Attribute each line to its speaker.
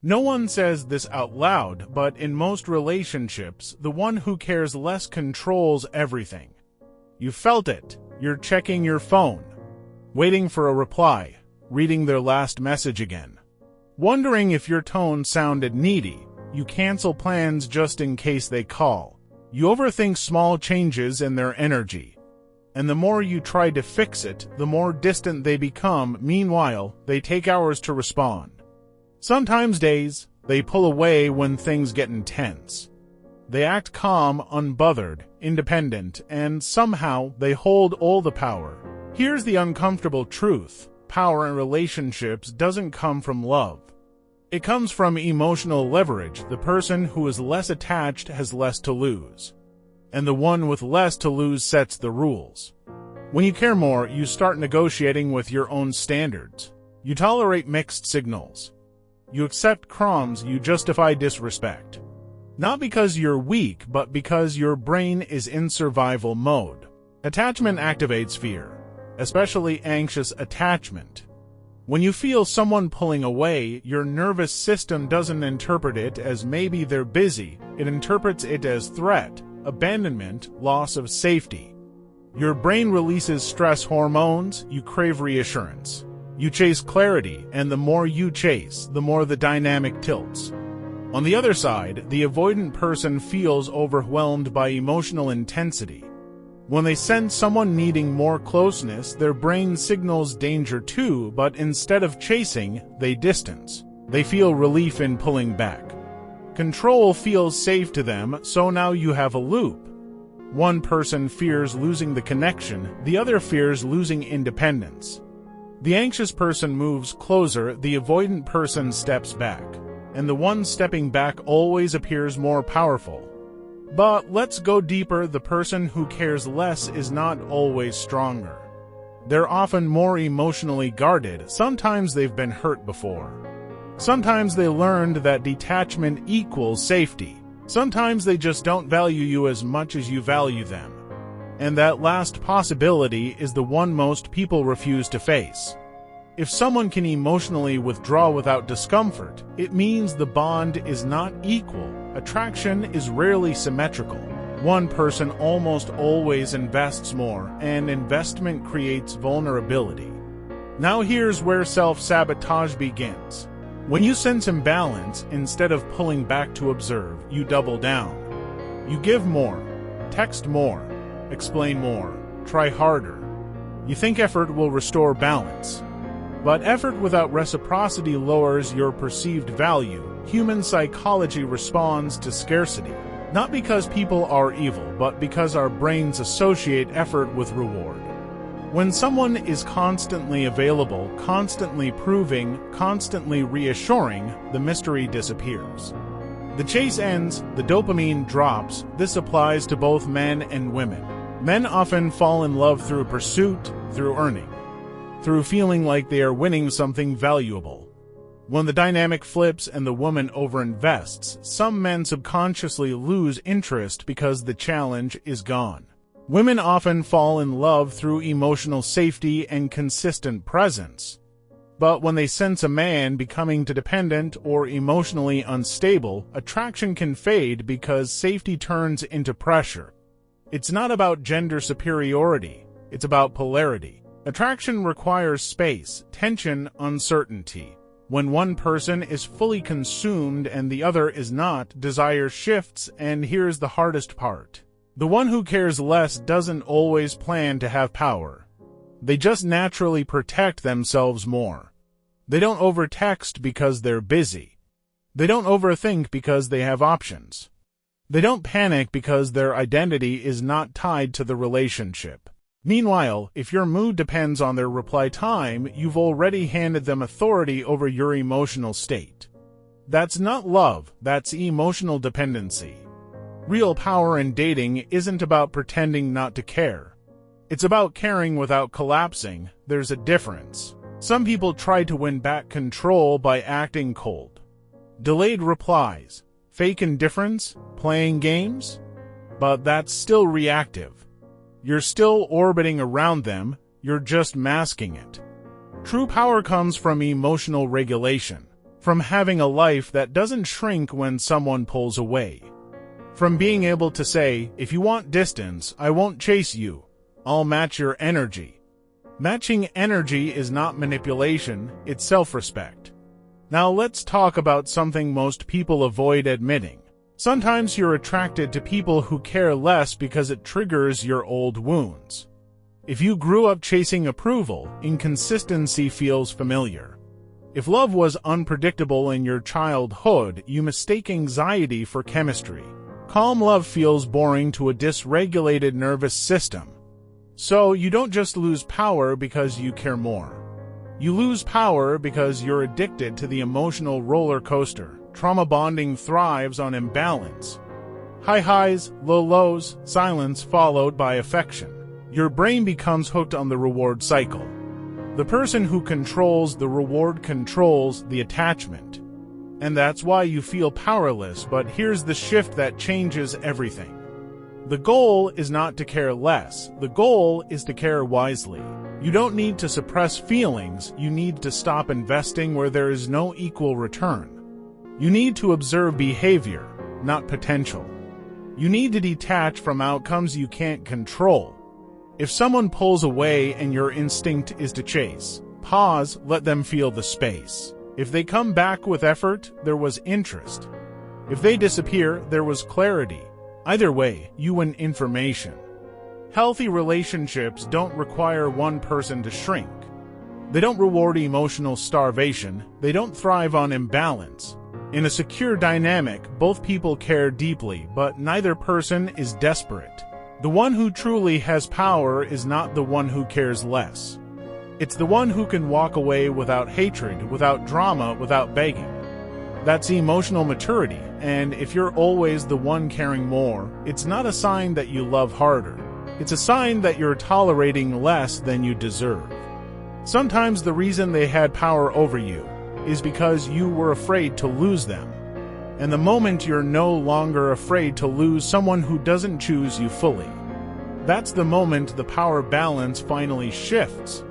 Speaker 1: No one says this out loud, but in most relationships, the one who cares less controls everything. You felt it. You're checking your phone, waiting for a reply, reading their last message again, wondering if your tone sounded needy. You cancel plans just in case they call. You overthink small changes in their energy. And the more you try to fix it, the more distant they become. Meanwhile, they take hours to respond. Sometimes days. They pull away when things get intense. They act calm, unbothered, independent, and somehow they hold all the power. Here's the uncomfortable truth. Power in relationships doesn't come from love. It comes from emotional leverage. The person who is less attached has less to lose. And the one with less to lose sets the rules. When you care more, you start negotiating with your own standards. You tolerate mixed signals. You accept crumbs, you justify disrespect. Not because you're weak, but because your brain is in survival mode. Attachment activates fear, especially anxious attachment. When you feel someone pulling away, your nervous system doesn't interpret it as maybe they're busy. It interprets it as threat, abandonment, loss of safety. Your brain releases stress hormones, you crave reassurance. You chase clarity, and the more you chase, the more the dynamic tilts. On the other side, the avoidant person feels overwhelmed by emotional intensity. When they sense someone needing more closeness, their brain signals danger too, but instead of chasing, they distance. They feel relief in pulling back. Control feels safe to them, so now you have a loop. One person fears losing the connection, the other fears losing independence. The anxious person moves closer, the avoidant person steps back. And the one stepping back always appears more powerful. But let's go deeper. The person who cares less is not always stronger. They're often more emotionally guarded. Sometimes they've been hurt before. Sometimes they learned that detachment equals safety. Sometimes they just don't value you as much as you value them. And that last possibility is the one most people refuse to face. If someone can emotionally withdraw without discomfort, it means the bond is not equal. Attraction is rarely symmetrical. One person almost always invests more, and investment creates vulnerability. Now here's where self-sabotage begins. When you sense imbalance, instead of pulling back to observe, you double down. You give more, text more, explain more, try harder. You think effort will restore balance. But effort without reciprocity lowers your perceived value. Human psychology responds to scarcity, not because people are evil, but because our brains associate effort with reward. When someone is constantly available, constantly proving, constantly reassuring, the mystery disappears. The chase ends, the dopamine drops. This applies to both men and women. Men often fall in love through pursuit, through earning, through feeling like they are winning something valuable. When the dynamic flips and the woman overinvests, some men subconsciously lose interest because the challenge is gone. Women often fall in love through emotional safety and consistent presence. But when they sense a man becoming too dependent or emotionally unstable, attraction can fade because safety turns into pressure. It's not about gender superiority, it's about polarity. Attraction requires space, tension, uncertainty. When one person is fully consumed and the other is not, desire shifts, and here's the hardest part. The one who cares less doesn't always plan to have power. They just naturally protect themselves more. They don't overtext because they're busy. They don't overthink because they have options. They don't panic because their identity is not tied to the relationship. Meanwhile, if your mood depends on their reply time, you've already handed them authority over your emotional state. That's not love, that's emotional dependency. Real power in dating isn't about pretending not to care. It's about caring without collapsing. There's a difference. Some people try to win back control by acting cold. Delayed replies, fake indifference, playing games. But that's still reactive. You're still orbiting around them, you're just masking it. True power comes from emotional regulation. from having a life that doesn't shrink when someone pulls away, from being able to say, if you want distance, I won't chase you, I'll match your energy. Matching energy is not manipulation, it's self-respect. Now let's talk about something most people avoid admitting. Sometimes you're attracted to people who care less because it triggers your old wounds. If you grew up chasing approval, inconsistency feels familiar. If love was unpredictable in your childhood, you mistake anxiety for chemistry. Calm love feels boring to a dysregulated nervous system. So you don't just lose power because you care more. You lose power because you're addicted to the emotional roller coaster. Trauma bonding thrives on imbalance. High highs, low lows, silence followed by affection. Your brain becomes hooked on the reward cycle. The person who controls the reward controls the attachment. And that's why you feel powerless, but here's the shift that changes everything. The goal is not to care less. The goal is to care wisely. You don't need to suppress feelings. You need to stop investing where there is no equal return. You need to observe behavior, not potential. You need to detach from outcomes you can't control. If someone pulls away and your instinct is to chase, pause, let them feel the space. If they come back with effort, there was interest. If they disappear, there was clarity. Either way, you win information. Healthy relationships don't require one person to shrink. They don't reward emotional starvation. They don't thrive on imbalance. In a secure dynamic, both people care deeply, but neither person is desperate. The one who truly has power is not the one who cares less. It's the one who can walk away without hatred, without drama, without begging. That's emotional maturity, and if you're always the one caring more, it's not a sign that you love harder. It's a sign that you're tolerating less than you deserve. Sometimes the reason they had power over you is because you were afraid to lose them. And the moment you're no longer afraid to lose someone who doesn't choose you fully, that's the moment the power balance finally shifts.